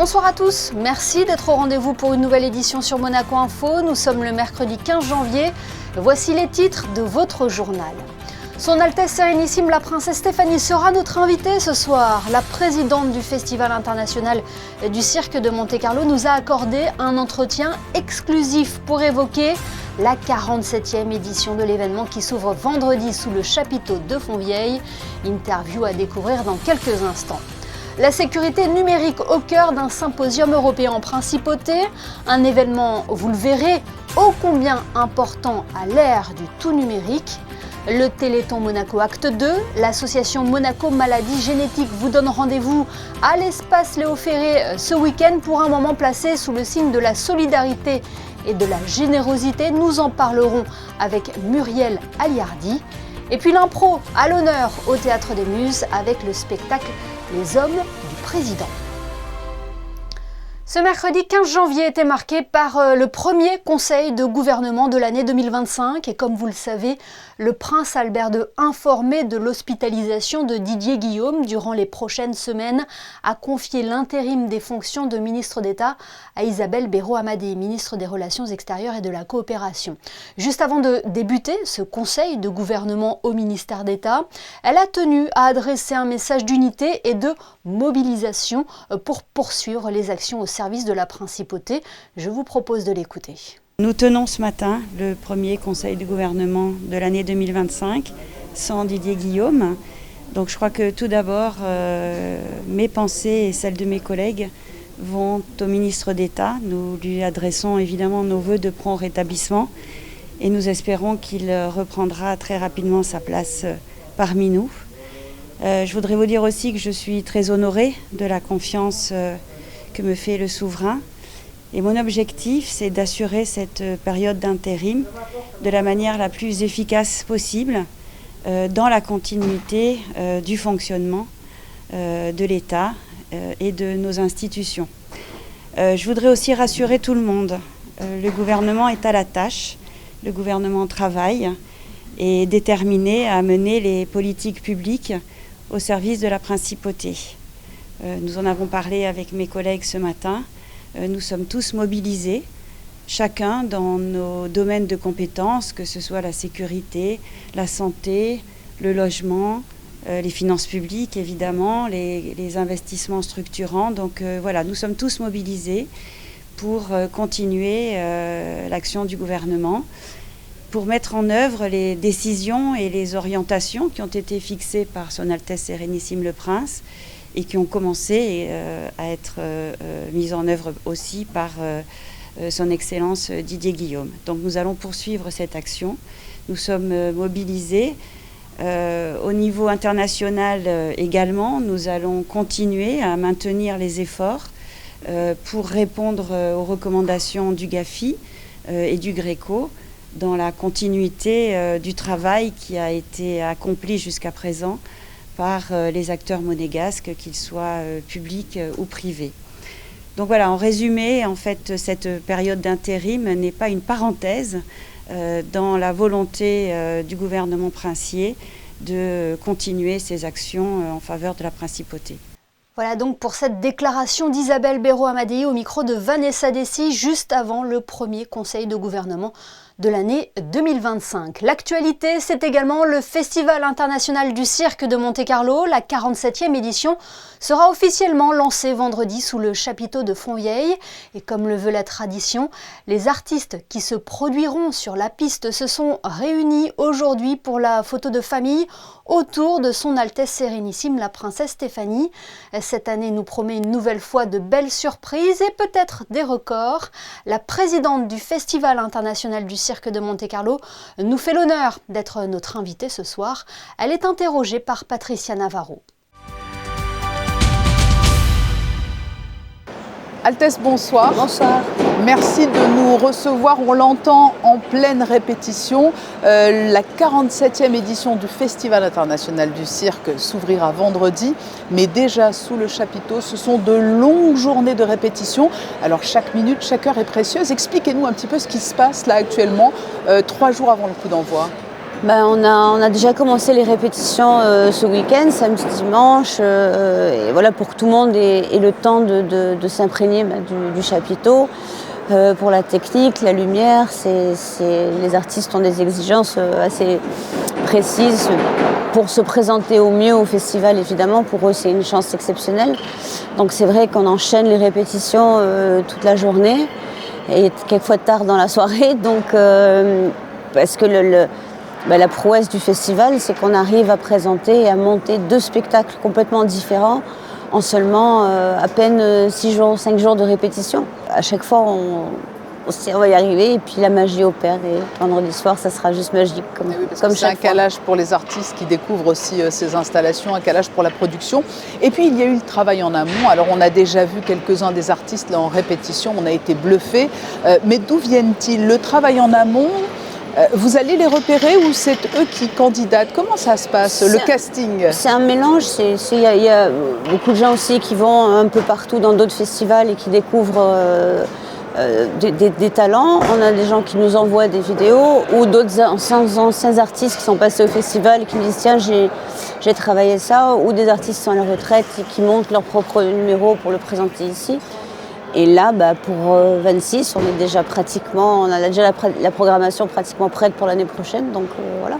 Bonsoir à tous, merci d'être au rendez-vous pour une nouvelle édition sur Monaco Info. Nous sommes le mercredi 15 janvier. Voici les titres de votre journal. Son Altesse Sérénissime la Princesse Stéphanie sera notre invitée ce soir. La présidente du Festival international du cirque de Monte-Carlo nous a accordé un entretien exclusif pour évoquer la 47e édition de l'événement qui s'ouvre vendredi sous le chapiteau de Fontvieille. Interview à découvrir dans quelques instants. La sécurité numérique au cœur d'un symposium européen en principauté, un événement, vous le verrez, ô combien important à l'ère du tout numérique. Le Téléthon Monaco Acte 2, l'association Monaco Maladies Génétiques vous donne rendez-vous à l'espace Léo Ferré ce week-end pour un moment placé sous le signe de la solidarité et de la générosité. Nous en parlerons avec Muriel Aliardi. Et puis l'impro à l'honneur au Théâtre des Muses avec le spectacle Les Hommes du Président. Ce mercredi 15 janvier était marqué par le premier conseil de gouvernement de l'année 2025 et comme vous le savez, le prince Albert II, informé de l'hospitalisation de Didier Guillaume durant les prochaines semaines, a confié l'intérim des fonctions de ministre d'État à Isabelle Béraud-Amadé, ministre des Relations extérieures et de la coopération. Juste avant de débuter ce conseil de gouvernement au ministère d'État, elle a tenu à adresser un message d'unité et de mobilisation pour poursuivre les actions au service de la principauté. Je vous propose de l'écouter. Nous tenons ce matin le premier conseil du gouvernement de l'année 2025 sans Didier Guillaume. Donc je crois que tout d'abord, mes pensées et celles de mes collègues vont au ministre d'État. Nous lui adressons évidemment nos vœux de prompt rétablissement et nous espérons qu'il reprendra très rapidement sa place parmi nous. Je voudrais vous dire aussi que je suis très honorée de la confiance que me fait le souverain. Et mon objectif, c'est d'assurer cette période d'intérim de la manière la plus efficace possible dans la continuité du fonctionnement de l'État et de nos institutions. Je voudrais aussi rassurer tout le monde. Le gouvernement est à la tâche, le gouvernement travaille et est déterminé à mener les politiques publiques au service de la principauté. Nous en avons parlé avec mes collègues ce matin. Nous sommes tous mobilisés, chacun dans nos domaines de compétences, que ce soit la sécurité, la santé, le logement, les finances publiques évidemment, les investissements structurants. Donc voilà, nous sommes tous mobilisés pour continuer l'action du gouvernement, pour mettre en œuvre les décisions et les orientations qui ont été fixées par Son Altesse Sérénissime le Prince, et qui ont commencé à être mises en œuvre aussi par son Excellence Didier Guillaume. Donc nous allons poursuivre cette action. Nous sommes mobilisés. Au niveau international également, nous allons continuer à maintenir les efforts pour répondre aux recommandations du GAFI et du GRECO dans la continuité du travail qui a été accompli jusqu'à présent par les acteurs monégasques, qu'ils soient publics ou privés. Donc voilà, en résumé, en fait, cette période d'intérim n'est pas une parenthèse dans la volonté du gouvernement princier de continuer ses actions en faveur de la principauté. Voilà donc pour cette déclaration d'Isabelle Béraud-Amadé au micro de Vanessa Dessy juste avant le premier conseil de gouvernement de l'année 2025. L'actualité, c'est également le Festival international du cirque de Monte-Carlo. La 47e édition sera officiellement lancée vendredi sous le chapiteau de Fontvieille. Et comme le veut la tradition, les artistes qui se produiront sur la piste se sont réunis aujourd'hui pour la photo de famille autour de Son Altesse Sérénissime la Princesse Stéphanie. Cette année nous promet une nouvelle fois de belles surprises et peut-être des records. La présidente du Festival international du cirque de Monte-Carlo nous fait l'honneur d'être notre invitée ce soir. Elle est interrogée par Patricia Navarro. Altesse, bonsoir. Bonsoir. Merci de nous recevoir. On l'entend en pleine répétition. La 47e édition du Festival international du cirque s'ouvrira vendredi, mais déjà sous le chapiteau, ce sont de longues journées de répétition. Alors chaque minute, chaque heure est précieuse. Expliquez-nous un petit peu ce qui se passe là actuellement, 3 jours avant le coup d'envoi. On a déjà commencé les répétitions ce week-end, samedi, dimanche, et voilà, pour que tout le monde ait le temps de s'imprégner du chapiteau. Pour la technique, la lumière, les artistes ont des exigences assez précises pour se présenter au mieux au festival. Évidemment, pour eux, c'est une chance exceptionnelle. Donc c'est vrai qu'on enchaîne les répétitions toute la journée et quelquefois tard dans la soirée. Donc, parce que la prouesse du festival, c'est qu'on arrive à présenter et à monter 2 spectacles complètement différents en seulement à peine 5 jours de répétition. À chaque fois, on se dit on va y arriver et puis la magie opère. Et vendredi soir, ça sera juste magique comme c'est chaque un fois. calage pour les artistes qui découvrent aussi ces installations, un calage pour la production. Et puis, il y a eu le travail en amont. Alors, on a déjà vu quelques-uns des artistes là en répétition, on a été bluffés. Mais d'où viennent-ils? Le travail en amont, vous allez les repérer ou c'est eux qui candidatent? Comment ça se passe, le casting? C'est un mélange. Il y a beaucoup de gens aussi qui vont un peu partout dans d'autres festivals et qui découvrent des talents. On a des gens qui nous envoient des vidéos ou d'autres anciens artistes qui sont passés au festival et qui me disent tiens, j'ai travaillé ça, ou des artistes qui sont à la retraite et qui montent leur propre numéro pour le présenter ici. Et là, pour 26, on a déjà la programmation pratiquement prête pour l'année prochaine, donc voilà.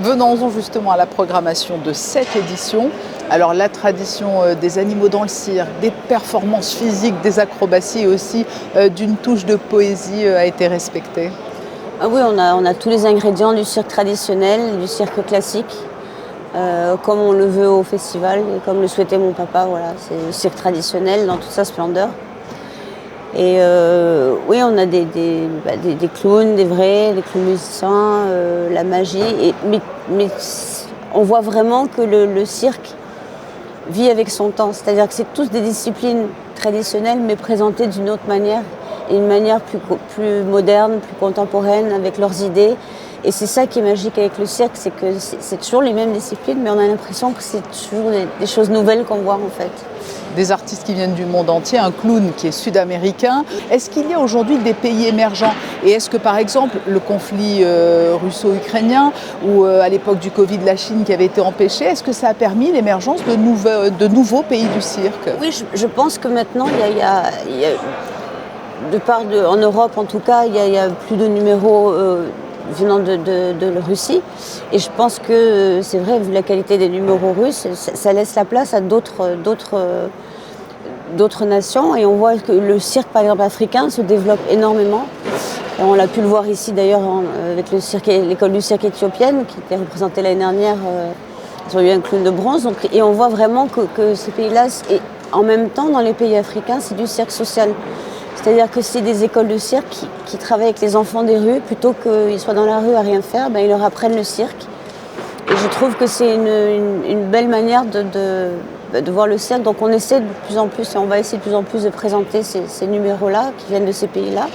Venons-en justement à la programmation de cette édition. Alors la tradition des animaux dans le cirque, des performances physiques, des acrobaties et aussi d'une touche de poésie a été respectée. Ah oui, on a tous les ingrédients du cirque traditionnel, du cirque classique, comme on le veut au festival et comme le souhaitait mon papa. Voilà, c'est le cirque traditionnel dans toute sa splendeur. Et oui, on a des clowns, des clowns musiciens, la magie. Mais on voit vraiment que le cirque vit avec son temps. C'est-à-dire que c'est tous des disciplines traditionnelles, mais présentées d'une autre manière, et une manière plus moderne, plus contemporaine, avec leurs idées. Et c'est ça qui est magique avec le cirque, c'est que c'est toujours les mêmes disciplines, mais on a l'impression que c'est toujours des choses nouvelles qu'on voit en fait. Des artistes qui viennent du monde entier, un clown qui est sud-américain. Est-ce qu'il y a aujourd'hui des pays émergents? Et est-ce que par exemple le conflit russo-ukrainien ou à l'époque du Covid la Chine qui avait été empêchée, est-ce que ça a permis l'émergence de nouveaux pays du cirque? Oui, je pense que maintenant il y a en Europe en tout cas, il y a plus de numéros venant de Russie. Et je pense que c'est vrai, vu la qualité des numéros russes, ça laisse la place à d'autres nations. Et on voit que le cirque, par exemple, africain se développe énormément. Et on l'a pu le voir ici d'ailleurs avec l'école du cirque éthiopienne qui était représentée l'année dernière. Ils ont eu un clown de bronze. Et on voit vraiment que ces pays-là, et en même temps, dans les pays africains, c'est du cirque social. C'est-à-dire que c'est des écoles de cirque qui travaillent avec les enfants des rues, plutôt qu'ils soient dans la rue à rien faire, ils leur apprennent le cirque. Et je trouve que c'est une belle manière de voir le cirque. Donc on essaie de plus en plus, et on va essayer de plus en plus de présenter ces numéros-là qui viennent de ces pays-là.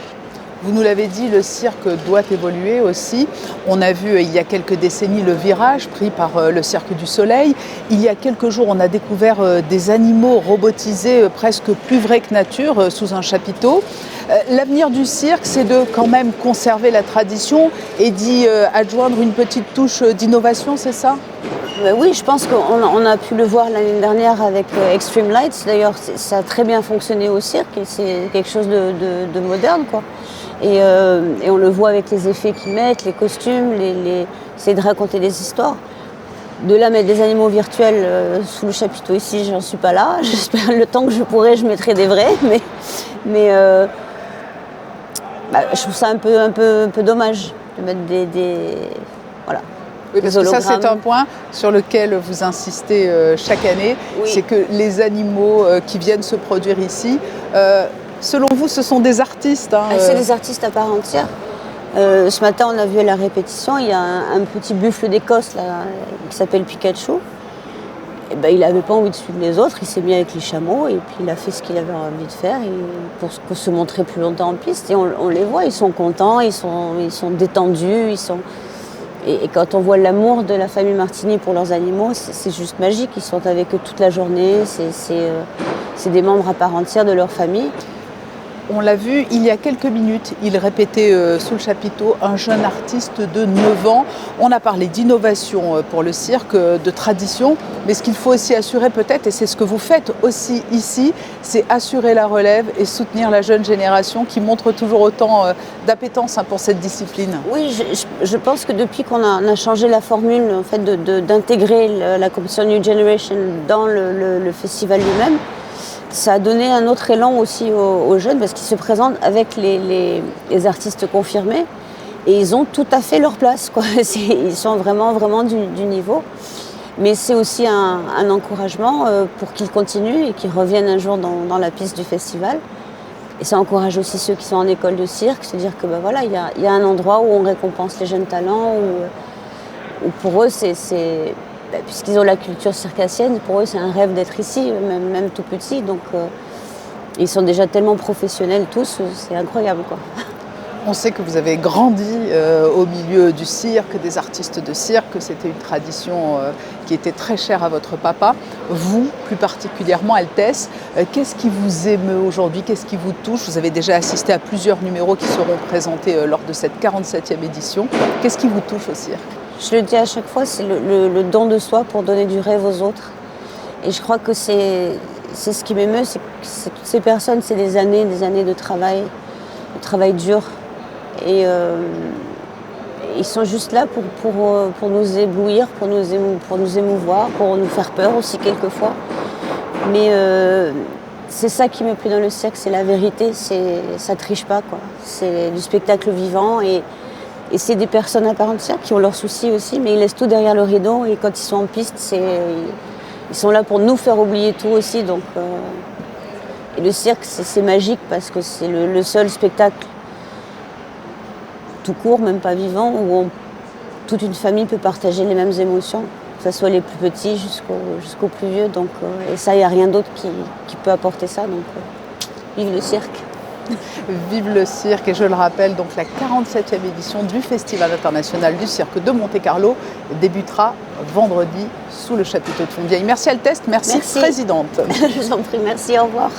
Vous nous l'avez dit, le cirque doit évoluer aussi. On a vu il y a quelques décennies le virage pris par le Cirque du Soleil. Il y a quelques jours, on a découvert des animaux robotisés presque plus vrais que nature sous un chapiteau. L'avenir du cirque, c'est de quand même conserver la tradition et d'y adjoindre une petite touche d'innovation, c'est ça? Oui, je pense qu'on a pu le voir l'année dernière avec Extreme Lights. D'ailleurs, ça a très bien fonctionné au cirque et c'est quelque chose de moderne, quoi. Et on le voit avec les effets qu'ils mettent, les costumes, essayer de raconter des histoires. De là, mettre des animaux virtuels sous le chapiteau ici, j'en suis pas là. J'espère le temps que je pourrai, je mettrai des vrais. Mais je trouve ça un peu dommage de mettre voilà. Oui, parce que ça, c'est un point sur lequel vous insistez chaque année. Oui. C'est que les animaux qui viennent se produire ici, selon vous, ce sont des artistes. C'est des artistes à part entière. Ce matin, on a vu à la répétition, il y a un petit buffle d'Écosse qui s'appelle Pikachu. Et il n'avait pas envie de suivre les autres, il s'est mis avec les chameaux et puis il a fait ce qu'il avait envie de faire pour se montrer plus longtemps en piste. Et on les voit, ils sont contents, ils sont détendus, Et quand on voit l'amour de la famille Martini pour leurs animaux, c'est juste magique. Ils sont avec eux toute la journée, c'est des membres à part entière de leur famille. On l'a vu il y a quelques minutes, il répétait sous le chapiteau un jeune artiste de 9 ans. On a parlé d'innovation pour le cirque, de tradition, mais ce qu'il faut aussi assurer peut-être, et c'est ce que vous faites aussi ici, c'est assurer la relève et soutenir la jeune génération qui montre toujours autant d'appétence pour cette discipline. Oui, je pense que depuis qu'on a changé la formule en fait, d'intégrer la compétition New Generation dans le festival lui-même, ça a donné un autre élan aussi aux jeunes parce qu'ils se présentent avec les artistes confirmés et ils ont tout à fait leur place, quoi. Ils sont vraiment du niveau. Mais c'est aussi un encouragement pour qu'ils continuent et qu'ils reviennent un jour dans la piste du festival. Et ça encourage aussi ceux qui sont en école de cirque, se dire que voilà, il y a un endroit où on récompense les jeunes talents, où pour eux puisqu'ils ont la culture circassienne, pour eux c'est un rêve d'être ici, même tout petit. Donc ils sont déjà tellement professionnels tous, c'est incroyable, quoi. On sait que vous avez grandi au milieu du cirque, des artistes de cirque, que c'était une tradition qui était très chère à votre papa. Vous, plus particulièrement, Altesse, qu'est-ce qui vous émeut aujourd'hui? Qu'est-ce qui vous touche? Vous avez déjà assisté à plusieurs numéros qui seront présentés lors de cette 47e édition. Qu'est-ce qui vous touche au cirque? Je le dis à chaque fois, c'est le don de soi pour donner du rêve aux autres. Et je crois que c'est ce qui m'émeut, c'est que toutes ces personnes, c'est des années de travail dur. Et ils sont juste là pour nous éblouir, pour nous émouvoir, pour nous faire peur aussi quelquefois. Mais c'est ça qui me plaît dans le cirque, c'est la vérité, ça triche pas, quoi. C'est du spectacle vivant et c'est des personnes à part entière qui ont leurs soucis aussi, mais ils laissent tout derrière le rideau et quand ils sont en piste, ils sont là pour nous faire oublier tout aussi. Donc, et le cirque, c'est magique parce que c'est le seul spectacle tout court, même pas vivant, où toute une famille peut partager les mêmes émotions, que ce soit les plus petits jusqu'aux plus vieux. Donc, et ça, il n'y a rien d'autre qui peut apporter ça. Donc, vive le cirque. Vive le cirque, et je le rappelle, donc la 47e édition du Festival international du cirque de Monte-Carlo débutera vendredi sous le chapiteau de Fontvieille. Merci Altesse, merci. Présidente. Je vous en prie, merci, au revoir.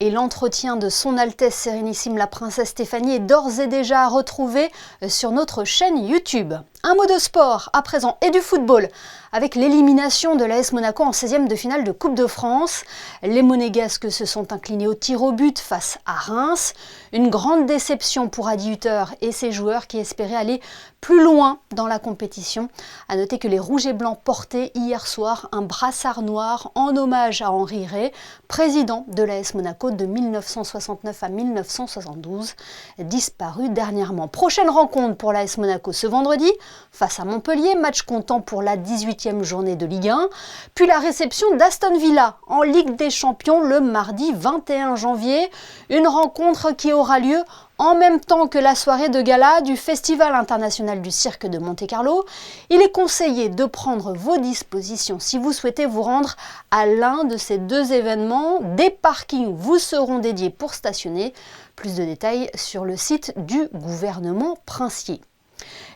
Et l'entretien de Son Altesse Sérénissime la Princesse Stéphanie est d'ores et déjà à retrouver sur notre chaîne YouTube. Un mot de sport à présent et du football. Avec l'élimination de l'AS Monaco en 16e de finale de Coupe de France, les Monégasques se sont inclinés au tir au but face à Reims. Une grande déception pour Adi Hütter et ses joueurs qui espéraient aller plus loin dans la compétition. À noter que les Rouges et Blancs portaient hier soir un brassard noir en hommage à Henri Rey, président de l'AS Monaco de 1969 à 1972, disparu dernièrement. Prochaine rencontre pour l'AS Monaco ce vendredi face à Montpellier, match comptant pour la 18e journée de Ligue 1, puis la réception d'Aston Villa en Ligue des Champions le mardi 21 janvier, une rencontre qui aura lieu en même temps que la soirée de gala du Festival international du cirque de Monte-Carlo. Il est conseillé de prendre vos dispositions si vous souhaitez vous rendre à l'un de ces deux événements. Des parkings vous seront dédiés pour stationner. Plus de détails sur le site du gouvernement princier.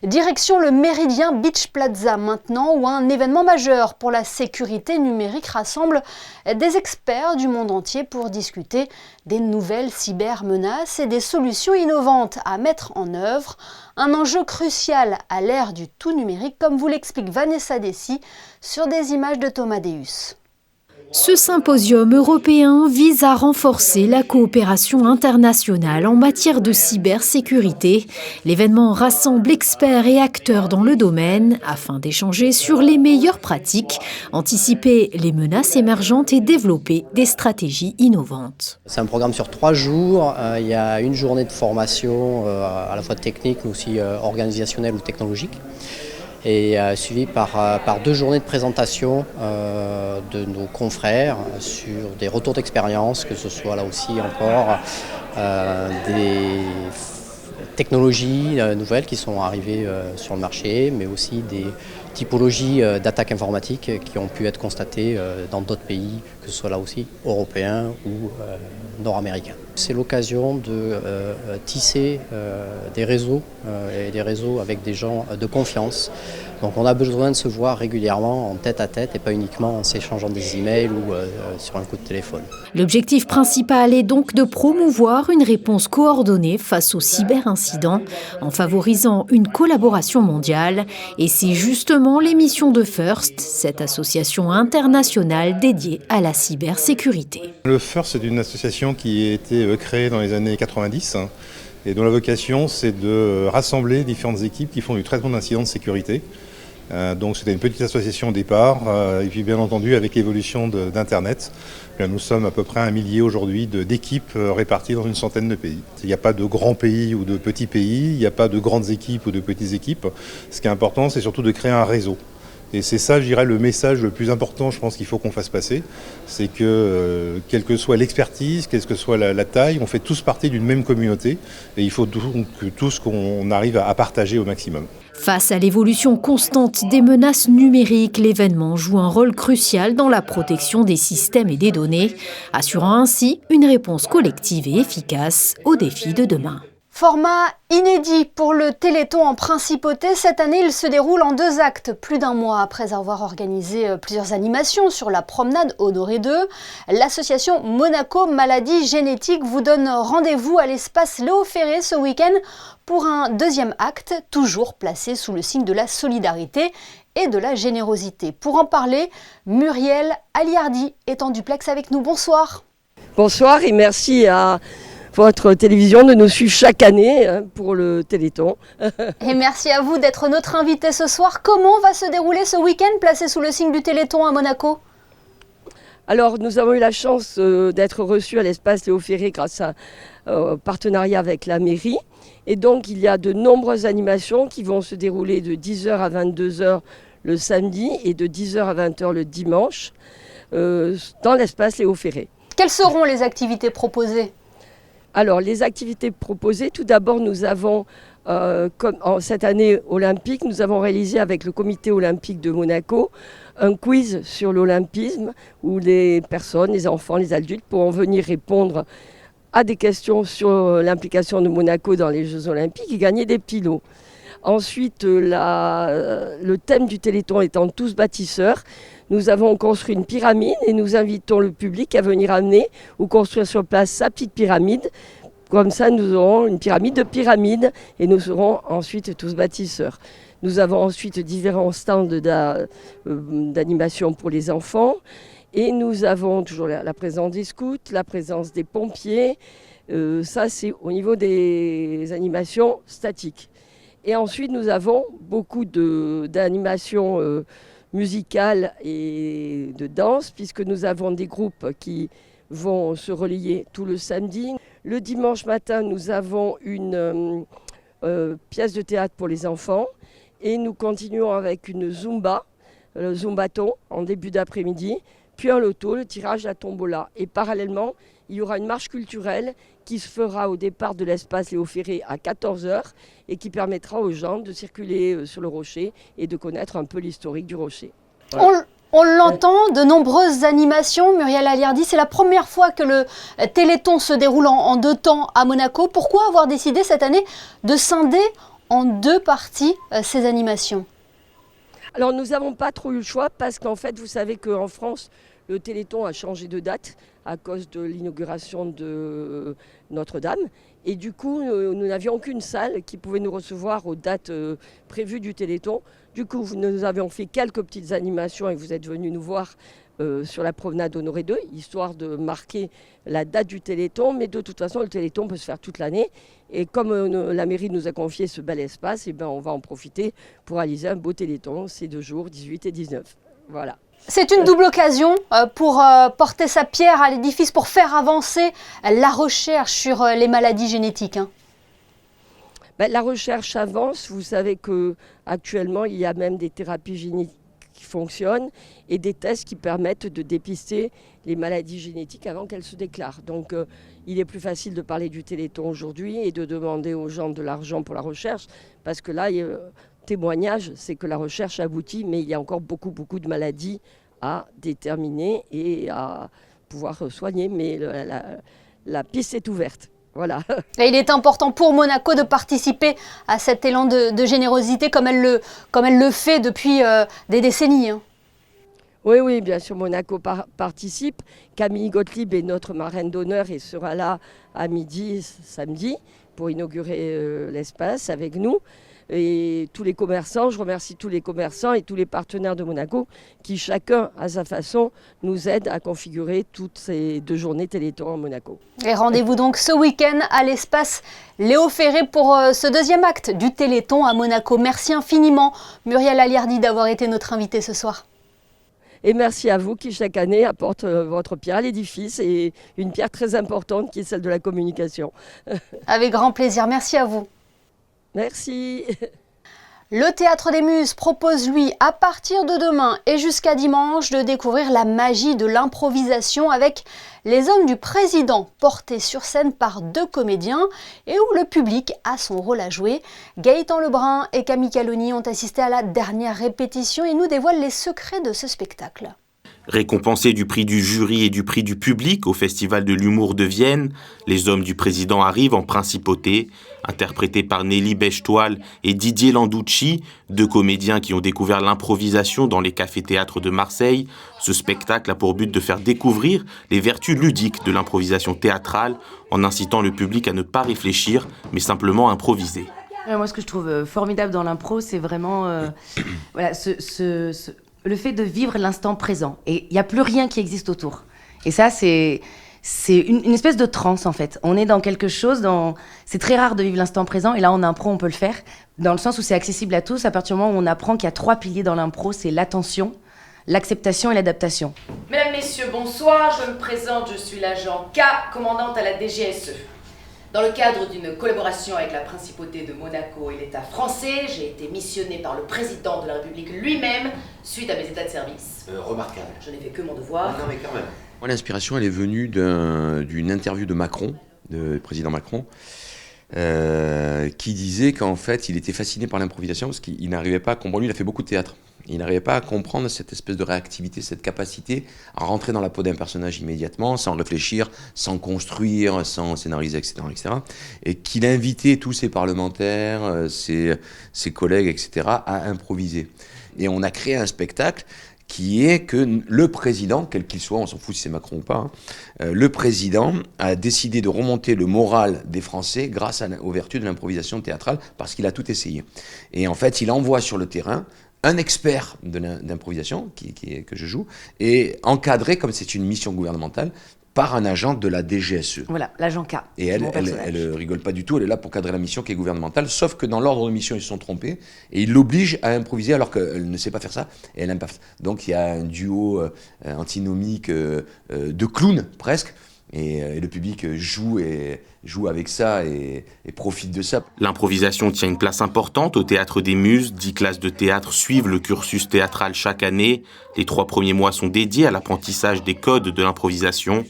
Direction le Méridien Beach Plaza maintenant, où un événement majeur pour la sécurité numérique rassemble des experts du monde entier pour discuter des nouvelles cybermenaces et des solutions innovantes à mettre en œuvre. Un enjeu crucial à l'ère du tout numérique, comme vous l'explique Vanessa Dessy sur des images de Thomas Deus. Ce symposium européen vise à renforcer la coopération internationale en matière de cybersécurité. L'événement rassemble experts et acteurs dans le domaine afin d'échanger sur les meilleures pratiques, anticiper les menaces émergentes et développer des stratégies innovantes. C'est un programme sur 3 jours. Il y a une journée de formation à la fois technique mais aussi organisationnelle ou technologique. Et suivi par 2 journées de présentation de nos confrères sur des retours d'expérience, que ce soit là aussi encore des technologies nouvelles qui sont arrivées sur le marché, mais aussi des typologies d'attaques informatiques qui ont pu être constatées dans d'autres pays, que ce soit là aussi européens ou nord-américains. C'est l'occasion de tisser des réseaux et des réseaux avec des gens de confiance. Donc on a besoin de se voir régulièrement en tête à tête et pas uniquement en s'échangeant des emails ou sur un coup de téléphone. L'objectif principal est donc de promouvoir une réponse coordonnée face aux cyberincidents en favorisant une collaboration mondiale. Et c'est justement l'émission de FIRST, cette association internationale dédiée à la cybersécurité. Le FIRST est une association qui a été créée dans les années 90 et dont la vocation c'est de rassembler différentes équipes qui font du traitement d'incidents de sécurité. Donc c'était une petite association au départ, et puis bien entendu avec l'évolution d'Internet, nous sommes à peu près 1 millier aujourd'hui d'équipes réparties dans une centaine de pays. Il n'y a pas de grands pays ou de petits pays, il n'y a pas de grandes équipes ou de petites équipes. Ce qui est important, c'est surtout de créer un réseau. Et c'est ça, je dirais, le message le plus important, je pense qu'il faut qu'on fasse passer. C'est que, quelle que soit l'expertise, quelle que soit la taille, on fait tous partie d'une même communauté. Et il faut donc tous qu'on arrive à partager au maximum. Face à l'évolution constante des menaces numériques, l'événement joue un rôle crucial dans la protection des systèmes et des données, assurant ainsi une réponse collective et efficace aux défis de demain. Format inédit pour le Téléthon en Principauté. Cette année, il se déroule en 2 actes. Plus d'1 mois après avoir organisé plusieurs animations sur la promenade Honoré II, l'association Monaco Maladies Génétiques vous donne rendez-vous à l'espace Léo Ferré ce week-end pour un 2e acte, toujours placé sous le signe de la solidarité et de la générosité. Pour en parler, Muriel Aliardi est en duplex avec nous. Bonsoir. Bonsoir et merci à votre télévision de nous suivre chaque année pour le Téléthon. Et merci à vous d'être notre invité ce soir. Comment va se dérouler ce week-end placé sous le signe du Téléthon à Monaco ? Alors nous avons eu la chance d'être reçus à l'espace Léo Ferré grâce à partenariat avec la mairie. Et donc il y a de nombreuses animations qui vont se dérouler de 10h à 22h le samedi et de 10h à 20h le dimanche dans l'espace Léo Ferré. Quelles seront les activités proposées ? Alors, les activités proposées, tout d'abord, nous avons, comme en cette année olympique, nous avons réalisé avec le comité olympique de Monaco un quiz sur l'olympisme où les personnes, les enfants, les adultes pourront venir répondre à des questions sur l'implication de Monaco dans les Jeux olympiques et gagner des petits lots. Ensuite, le thème du Téléthon étant tous bâtisseurs, nous avons construit une pyramide et nous invitons le public à venir amener ou construire sur place sa petite pyramide. Comme ça, nous aurons une pyramide de pyramides et nous serons ensuite tous bâtisseurs. Nous avons ensuite différents stands d'animation pour les enfants et nous avons toujours la présence des scouts, la présence des pompiers. Ça, c'est au niveau des animations statiques. Et ensuite, nous avons beaucoup d'animations musicales et de danse, puisque nous avons des groupes qui vont se relier tout le samedi. Le dimanche matin, nous avons une pièce de théâtre pour les enfants et nous continuons avec une Zumba, le Zumbaton, en début d'après-midi, puis un loto, le tirage à tombola. Et parallèlement, il y aura une marche culturelle qui se fera au départ de l'espace Léo Ferré à 14h et qui permettra aux gens de circuler sur le rocher et de connaître un peu l'historique du rocher. Voilà. On l'entend, de nombreuses animations. Muriel Aliardi, c'est la première fois que le Téléthon se déroule en 2 temps à Monaco. Pourquoi avoir décidé cette année de scinder en 2 parties ces animations ? Alors nous n'avons pas trop eu le choix parce qu'en fait vous savez qu'en France le Téléthon a changé de date à cause de l'inauguration de Notre-Dame et du coup nous n'avions aucune salle qui pouvait nous recevoir aux dates prévues du Téléthon. Du coup nous avions fait quelques petites animations et vous êtes venus nous voir sur la promenade Honoré II, histoire de marquer la date du Téléthon, mais de toute façon le Téléthon peut se faire toute l'année et comme la mairie nous a confié ce bel espace, et ben, on va en profiter pour réaliser un beau Téléthon ces 2 jours, 18 et 19. Voilà. C'est une double occasion pour porter sa pierre à l'édifice, pour faire avancer la recherche sur les maladies génétiques. Ben, la recherche avance, vous savez qu'actuellement il y a même des thérapies génétiques qui fonctionnent et des tests qui permettent de dépister les maladies génétiques avant qu'elles se déclarent. Donc il est plus facile de parler du Téléthon aujourd'hui et de demander aux gens de l'argent pour la recherche parce que là, témoignage, c'est que la recherche aboutit, mais il y a encore beaucoup de maladies à déterminer et à pouvoir soigner, mais la piste est ouverte. Voilà. Et il est important pour Monaco de participer à cet élan de générosité comme elle le fait depuis des décennies. Hein. Oui, bien sûr, Monaco participe. Camille Gottlieb est notre marraine d'honneur et sera là à midi, samedi, pour inaugurer l'espace avec nous. Et tous les commerçants, je remercie tous les commerçants et tous les partenaires de Monaco qui, chacun à sa façon, nous aident à configurer toutes ces 2 journées Téléthon à Monaco. Et rendez-vous donc ce week-end à l'espace Léo Ferré pour ce 2e acte du Téléthon à Monaco. Merci infiniment Muriel Aliardi d'avoir été notre invitée ce soir. Et merci à vous qui, chaque année, apporte votre pierre à l'édifice et une pierre très importante qui est celle de la communication. Avec grand plaisir. Merci à vous. Merci. Le Théâtre des Muses propose, lui, à partir de demain et jusqu'à dimanche, de découvrir la magie de l'improvisation avec Les Hommes du Président, portés sur scène par 2 comédiens et où le public a son rôle à jouer. Gaëtan Lebrun et Camille Caloni ont assisté à la dernière répétition et nous dévoilent les secrets de ce spectacle. Récompensés du prix du jury et du prix du public au Festival de l'humour de Vienne, Les Hommes du Président arrivent en principauté, interprétés par Nelly Bechtoile et Didier Landucci, 2 comédiens qui ont découvert l'improvisation dans les cafés-théâtres de Marseille. Ce spectacle a pour but de faire découvrir les vertus ludiques de l'improvisation théâtrale en incitant le public à ne pas réfléchir, mais simplement improviser. Moi, ce que je trouve formidable dans l'impro, c'est vraiment le fait de vivre l'instant présent. Et il n'y a plus rien qui existe autour. Et ça, c'est une espèce de transe, en fait. On est dans quelque chose, c'est très rare de vivre l'instant présent, et là, en impro, on peut le faire, dans le sens où c'est accessible à tous, à partir du moment où on apprend qu'il y a 3 piliers dans l'impro, c'est l'attention, l'acceptation et l'adaptation. Mesdames, Messieurs, bonsoir, je me présente, je suis l'agent K, commandante à la DGSE. Dans le cadre d'une collaboration avec la Principauté de Monaco et l'État français, j'ai été missionnée par le président de la République lui-même suite à mes états de service. Remarquable. Je n'ai fait que mon devoir. Non mais quand même. Moi, l'inspiration, elle est venue d'une interview de Macron, de président Macron, qui disait qu'en fait, il était fasciné par l'improvisation parce qu'il n'arrivait pas à comprendre. Lui, il a fait beaucoup de théâtre. Il n'arrivait pas à comprendre cette espèce de réactivité, cette capacité à rentrer dans la peau d'un personnage immédiatement, sans réfléchir, sans construire, sans scénariser, etc. Et qu'il invitait tous ses parlementaires, ses collègues, etc., à improviser. Et on a créé un spectacle qui est que le président, quel qu'il soit, on s'en fout si c'est Macron ou pas, le président a décidé de remonter le moral des Français grâce aux vertus de l'improvisation théâtrale, parce qu'il a tout essayé. Et en fait, il envoie sur le terrain un expert d'improvisation, que je joue, et encadré, comme c'est une mission gouvernementale, par un agent de la DGSE. Voilà, l'agent K. Et elle rigole pas du tout, elle est là pour cadrer la mission qui est gouvernementale, sauf que dans l'ordre de mission, ils se sont trompés, et ils l'obligent à improviser alors qu'elle ne sait pas faire ça, et elle n'aime pas. Donc il y a un duo antinomique de clowns, presque, et le public joue avec ça et profite de ça. L'improvisation tient une place importante au Théâtre des Muses. 10 classes de théâtre suivent le cursus théâtral chaque année. Les 3 premiers mois sont dédiés à l'apprentissage des codes de l'improvisation.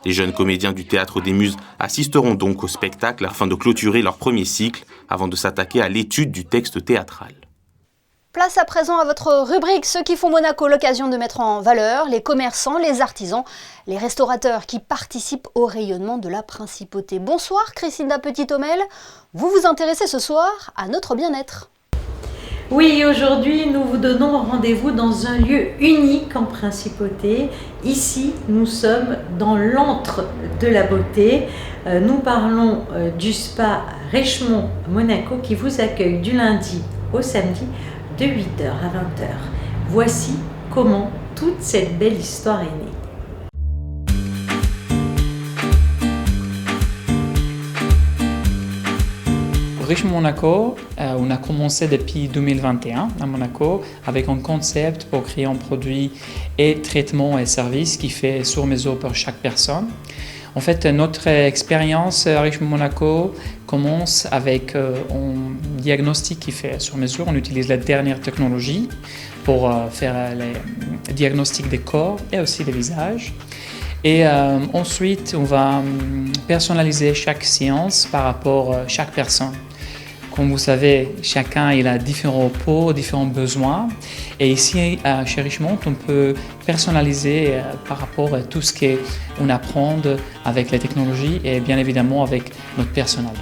Les jeunes comédiens du Théâtre des Muses assisteront donc au spectacle afin de clôturer leur premier cycle avant de s'attaquer à l'étude du texte théâtral. Place à présent à votre rubrique « Ceux qui font Monaco », l'occasion de mettre en valeur les commerçants, les artisans, les restaurateurs qui participent au rayonnement de la Principauté. Bonsoir Christina Petit-Homel, vous vous intéressez ce soir à notre bien-être. Oui, aujourd'hui nous vous donnons rendez-vous dans un lieu unique en Principauté. Ici, nous sommes dans l'antre de la beauté. Nous parlons du spa Richemont Monaco qui vous accueille du lundi au samedi de 8h à 20h. Voici comment toute cette belle histoire est née. Richemont Monaco, on a commencé depuis 2021 à Monaco avec un concept pour créer un produit et traitement et service qui fait sur mesure pour chaque personne. En fait, notre expérience à Richemont Monaco commence avec un diagnostic qui fait sur mesure. On utilise la dernière technologie pour faire les diagnostics des corps et aussi des visages. Et ensuite, on va personnaliser chaque séance par rapport à chaque personne. Comme vous savez, chacun il a différents repos, différents besoins. Et ici, chez Richemont, on peut personnaliser par rapport à tout ce qu'on apprend avec les technologies et bien évidemment avec notre personnel.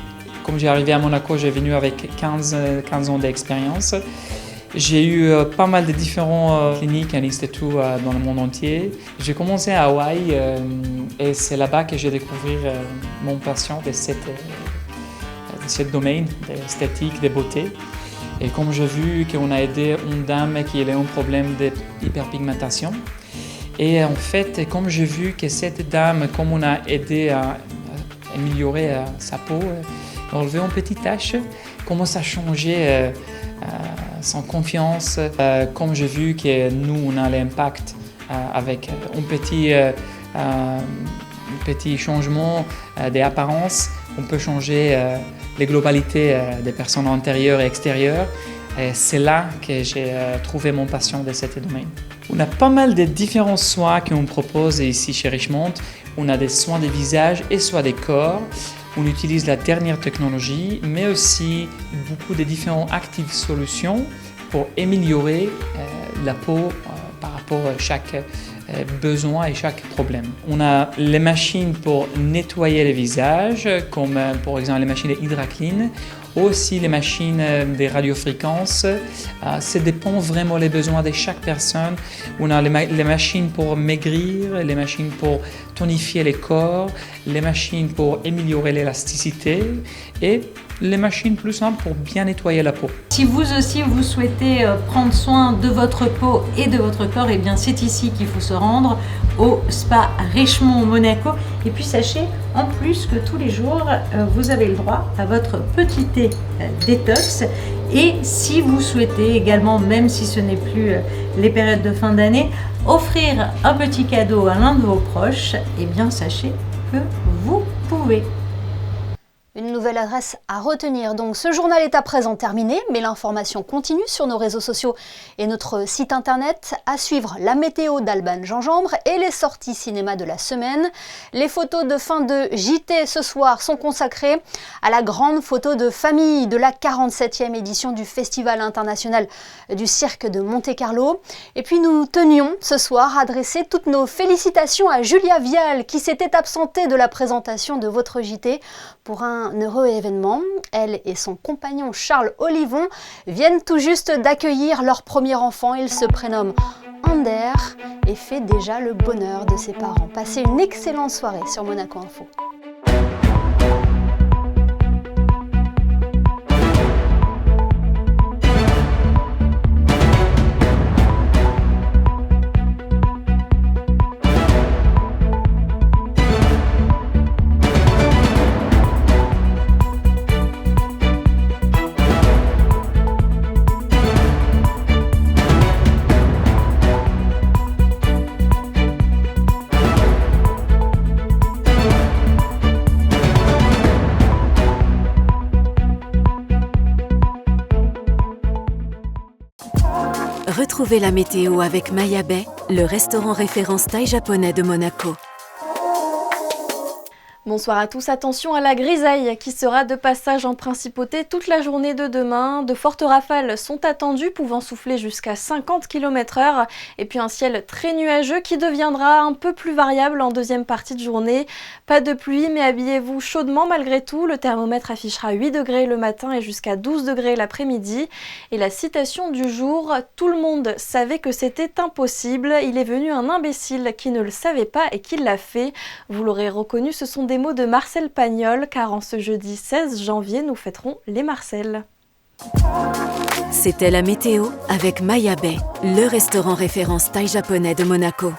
Comme j'ai arrivé à Monaco, j'ai venu avec 15 ans d'expérience. J'ai eu pas mal de différentes cliniques et instituts dans le monde entier. J'ai commencé à Hawaï et c'est là-bas que j'ai découvert mon passion de ce domaine d'esthétique, de beauté. Et comme j'ai vu qu'on a aidé une dame qui avait un problème d'hyperpigmentation, et en fait, comme j'ai vu que cette dame, comme on a aidé à améliorer sa peau, enlever une petite tache, commence à changer son confiance. Comme j'ai vu que nous, on a l'impact avec un petit changement d'apparence, on peut changer les globalités des personnes intérieures et extérieures. Et c'est là que j'ai trouvé mon passion de ce domaine. On a pas mal de différents soins qu'on propose ici chez Richemont. On a des soins des visages et soins des corps. On utilise la dernière technologie, mais aussi beaucoup de différentes active solutions pour améliorer la peau par rapport à chaque besoin et chaque problème. On a les machines pour nettoyer les visages, comme par exemple les machines HydraClean, aussi les machines des radiofréquences. Ça dépend vraiment des besoins de chaque personne. On a les machines pour maigrir, les machines pour tonifier les corps, les machines pour améliorer l'élasticité et les machines plus simples pour bien nettoyer la peau. Si vous aussi vous souhaitez prendre soin de votre peau et de votre corps, eh bien c'est ici qu'il faut se rendre, au Spa Richemont Monaco. Et puis sachez en plus que tous les jours vous avez le droit à votre petit thé détox. Et si vous souhaitez également, même si ce n'est plus les périodes de fin d'année, offrir un petit cadeau à l'un de vos proches, eh bien sachez que vous pouvez. Une nouvelle adresse à retenir. Donc ce journal est à présent terminé, mais l'information continue sur nos réseaux sociaux et notre site internet. À suivre la météo d'Alban Gingembre et les sorties cinéma de la semaine. Les photos de fin de JT ce soir sont consacrées à la grande photo de famille de la 47e édition du Festival international du cirque de Monte-Carlo. Et puis nous tenions ce soir à adresser toutes nos félicitations à Julia Vial qui s'était absentée de la présentation de votre JT pour un heureux événement. Elle et son compagnon Charles Olivon viennent tout juste d'accueillir leur premier enfant. Il se prénomme Ander et fait déjà le bonheur de ses parents. Passez une excellente soirée sur Monaco Info. Retrouvez la météo avec Maya Bay, le restaurant référence thaï japonais de Monaco. Bonsoir à tous, attention à la grisaille qui sera de passage en principauté toute la journée de demain. De fortes rafales sont attendues, pouvant souffler jusqu'à 50 km/h. Et puis un ciel très nuageux qui deviendra un peu plus variable en deuxième partie de journée. Pas de pluie, mais habillez-vous chaudement malgré tout. Le thermomètre affichera 8 degrés le matin et jusqu'à 12 degrés l'après-midi. Et la citation du jour, tout le monde savait que c'était impossible. Il est venu un imbécile qui ne le savait pas et qui l'a fait. Vous l'aurez reconnu, ce sont des mots de Marcel Pagnol, car en ce jeudi 16 janvier, nous fêterons les Marcel. C'était la météo avec Maya Bay, le restaurant référence thaï japonais de Monaco.